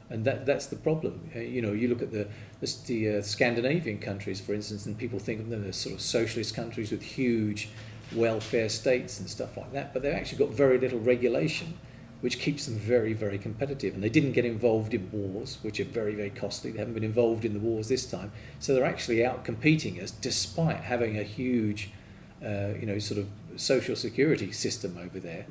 And that's the problem. You look at the Scandinavian countries, for instance, and people think of them as sort of socialist countries with huge welfare states and stuff like that, but they've actually got very little regulation, which keeps them very, very competitive. And they didn't get involved in wars, which are very, very costly. They haven't been involved in the wars this time. So they're actually out competing us despite having a huge, sort of social security system over there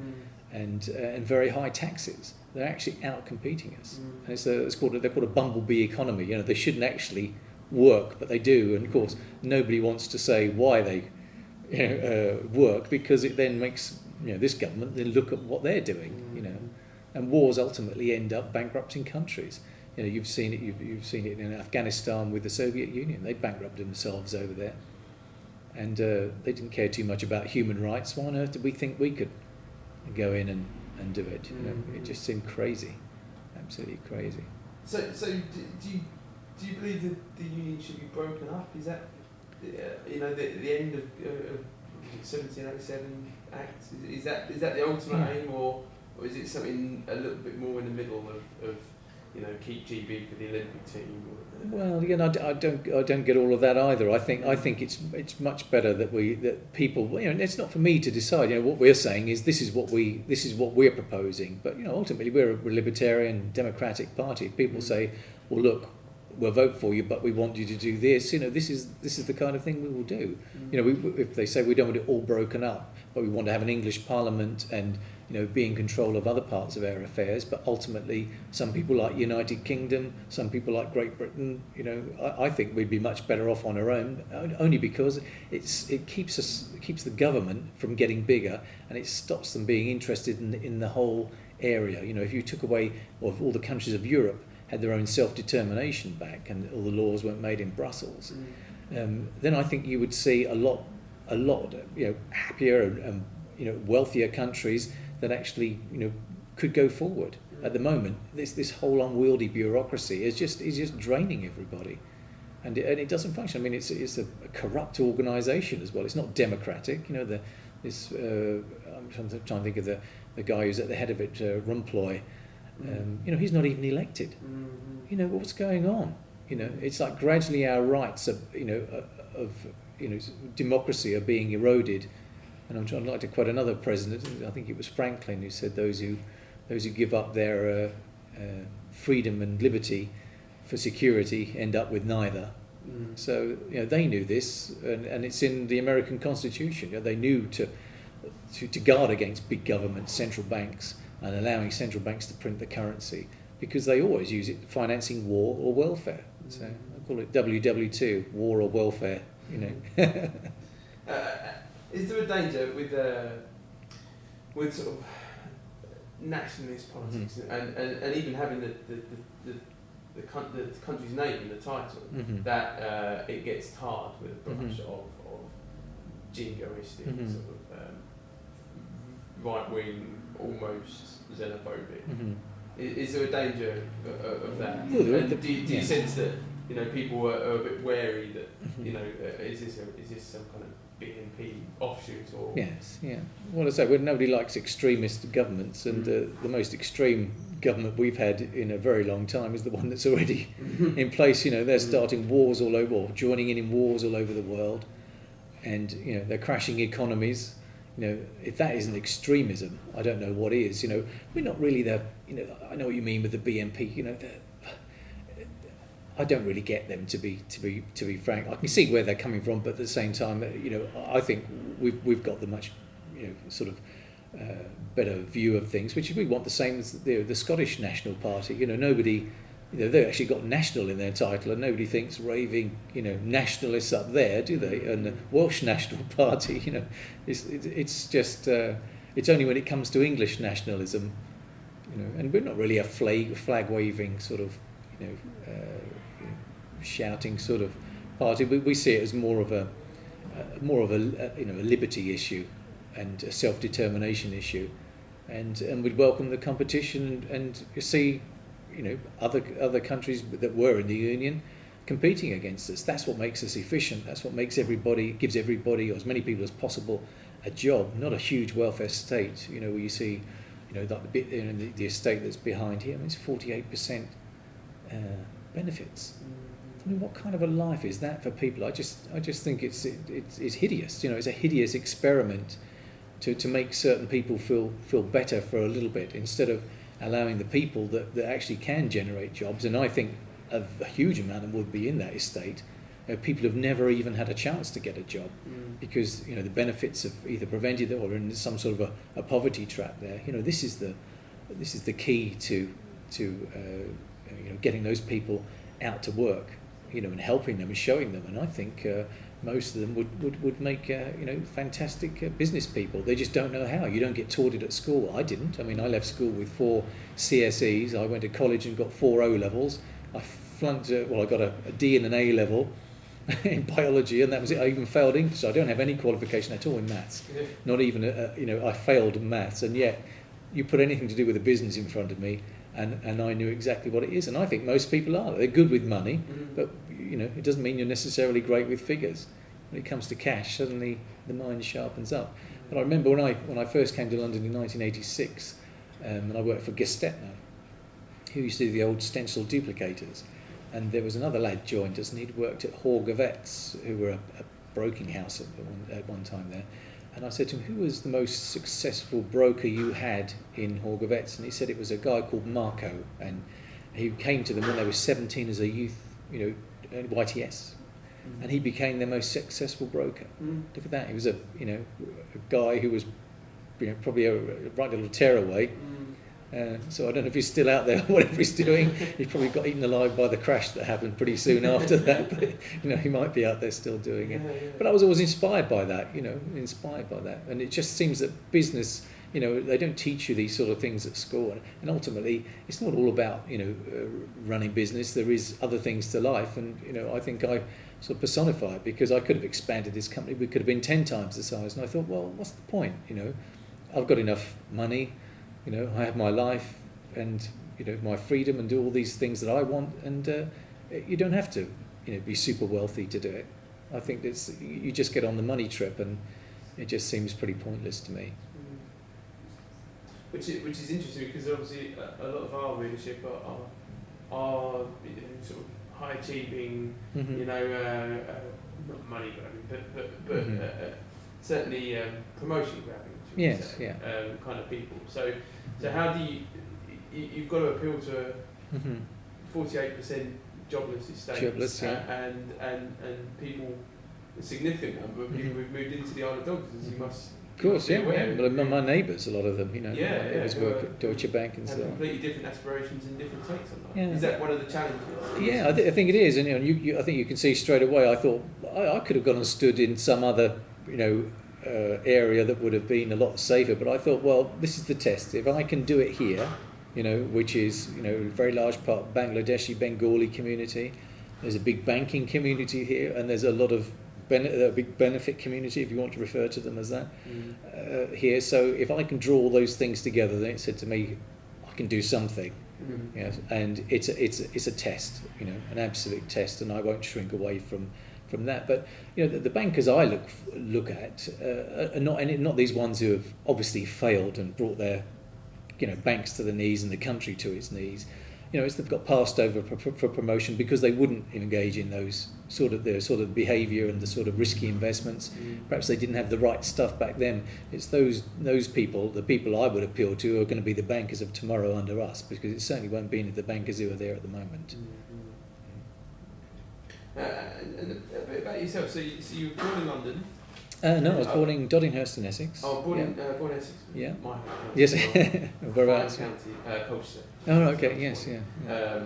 and very high taxes. They're actually out competing us. And they're called a bumblebee economy. They shouldn't actually work, but they do. And of course, nobody wants to say why they work, because it then makes this government then look at what they're doing. And wars ultimately end up bankrupting countries. You've seen it. You've seen it in Afghanistan with the Soviet Union. They bankrupted themselves over there, and they didn't care too much about human rights. Why on earth did we think we could go in and do it? It just seemed crazy, absolutely crazy. So do you believe that the union should be broken up? Is that the end of 1787 Act? Is that the ultimate aim, or is it something a little bit more in the middle of keep GB for the Olympic team? Well, I don't get all of that either. I think it's much better that people. It's not for me to decide. What we're saying is this is what we're proposing. But ultimately we're a libertarian democratic party. People say, well, look, we'll vote for you, but we want you to do this. This is the kind of thing we will do. If they say we don't want it all broken up, but we want to have an English Parliament and be in control of other parts of our affairs, but ultimately some people like United Kingdom, some people like Great Britain, I think we'd be much better off on our own, only because it keeps the government from getting bigger, and it stops them being interested in the whole area. If you took away, or if all the countries of Europe had their own self-determination back and all the laws weren't made in Brussels, then I think you would see a lot happier and wealthier countries that actually could go forward. At the moment, this whole unwieldy bureaucracy is just draining everybody, and it doesn't function. I mean, it's a corrupt organisation as well. It's not democratic. I'm trying to think of the guy who's at the head of it, Rumpoy. He's not even elected. What's going on? It's like gradually our rights of democracy are being eroded. And I'd like to quote another president. I think it was Franklin who said, "Those who give up their freedom and liberty for security end up with neither." So they knew this, and it's in the American Constitution. They knew to guard against big government, central banks, and allowing central banks to print the currency, because they always use it financing war or welfare. So I call it WW2, war or welfare. Is there a danger with sort of nationalist politics and even having the country's name in the title, that it gets tarred with a brush of jingoistic, sort of right-wing, almost xenophobic? Is there a danger of that? And do you sense that people are a bit wary that is this some kind of BNP offshoot or? Yes, yeah. Well, I say, nobody likes extremist governments, and the most extreme government we've had in a very long time is the one that's already in place. They're starting wars all over, or joining in wars all over the world, and they're crashing economies. If that isn't extremism, I don't know what is. We're not really I know what you mean with the BNP. I don't really get them, to be frank. I can see where they're coming from, but at the same time, I think we've got the much, sort of better view of things, which we want the same as the Scottish National Party. Nobody, they've actually got national in their title, and nobody thinks raving, nationalists up there, do they? And the Welsh National Party, it's just it's only when it comes to English nationalism, and we're not really a flag waving sort of, shouting sort of party. We see it as more of a liberty issue and a self-determination issue, and we'd welcome the competition and see other countries that were in the Union competing against us. That's what makes us efficient. That's what gives everybody, or as many people as possible, a job. Not a huge welfare state, where you see like the bit, the estate that's behind here. I mean, it's 48% benefits. I mean, what kind of a life is that for people? I just think it's hideous. It's a hideous experiment to make certain people feel better for a little bit, instead of allowing the people that actually can generate jobs. And I think a huge amount of them would be in that estate. People have never even had a chance to get a job because the benefits have either prevented them or in some sort of a poverty trap there. This is the key to getting those people out to work, and helping them and showing them. And I think most of them would make fantastic business people. They just don't know how. You don't get taught it at school. I didn't. I mean, I left school with 4 CSEs. I went to college and got 4 O levels. I flunked. I got a D and an A level in biology, and that was it. I even failed English. So I don't have any qualification at all in maths. Yeah. Not even I failed maths, and yet you put anything to do with a business in front of me, and I knew exactly what it is. And I think most people are. They're good with money, but it doesn't mean you're necessarily great with figures. When it comes to cash, suddenly the mind sharpens up. But I remember when I first came to London in 1986, and I worked for Gestetner, who used to do the old stencil duplicators. And there was another lad joined us, and he'd worked at Horgovets, who were a broking house at one time there. And I said to him, who was the most successful broker you had in Horgovets? And he said it was a guy called Marco, and he came to them when they were 17 as a youth, at YTS. And he became their most successful broker. Look at that. He was a guy who was probably a right little tearaway. So I don't know if he's still out there or whatever he's doing. He probably got eaten alive by the crash that happened pretty soon after that. But he might be out there still doing it. Yeah. But I was always inspired by that. And it just seems that business, they don't teach you these sort of things at school. And ultimately, it's not all about running business. There is other things to life. And I think I sort of personify it, because I could have expanded this company. We could have been 10 times the size. And I thought, well, what's the point? I've got enough money. I have my life and my freedom and do all these things that I want, and you don't have to be super wealthy to do it. I think you just get on the money trip, and it just seems pretty pointless to me. Which is interesting, because obviously a lot of our readership are sort of high achieving, not money grabbing, but certainly promotion grabbing. Yes, yeah. Kind of people. So how do you've got to appeal to 48% jobless estates, and people, a significant number of people who've moved into the Isle of Dogs, as you must. Of course, yeah. But my neighbours, a lot of them, my neighbours work at Deutsche Bank and so on. Have completely different aspirations and different takes on that. Yeah. Is that one of the challenges? Yeah, I think it is, and I think you can see straight away. I thought I could have gone and stood in some other, area that would have been a lot safer, but I thought, well, this is the test. If I can do it here, which is a very large part Bangladeshi Bengali community, there's a big banking community here, and there's a lot of big benefit community, if you want to refer to them as that, here. So if I can draw all those things together, then it said to me, I can do something. Yes, and it's a test, an absolute test, and I won't shrink away from that. But the bankers I look at are not these ones who have obviously failed and brought their banks to the knees and the country to its knees. They've got passed over for promotion because they wouldn't engage in those sort of behaviour and the sort of risky investments. Perhaps they didn't have the right stuff back then. It's those people, the people I would appeal to, are going to be the bankers of tomorrow under us, because it certainly won't be the bankers who are there at the moment. And a bit about yourself. So you were born in London? No, I was born in Doddinghurst in Essex. Oh, born in Essex? Yeah. My yes. Whereabouts? County, Colchester. Oh, okay, yes, yeah.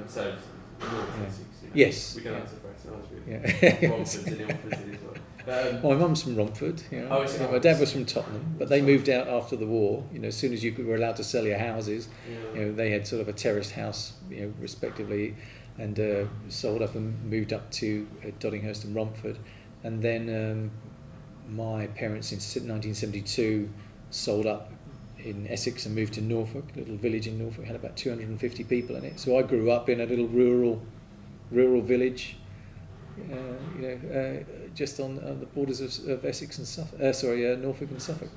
So, North Essex. Yes. We don't have to press yeah. Romford and Ilford as well. My mum's from Romford. My dad was from Tottenham, but they moved out after the war. As soon as you were allowed to sell your houses, they had sort of a terraced house, respectively, and sold up and moved up to Doddinghurst and Romford. And then my parents in 1972 sold up in Essex and moved to Norfolk, a little village in Norfolk. It had about 250 people in it. So I grew up in a little rural village, just on the borders of Essex and Norfolk and Suffolk.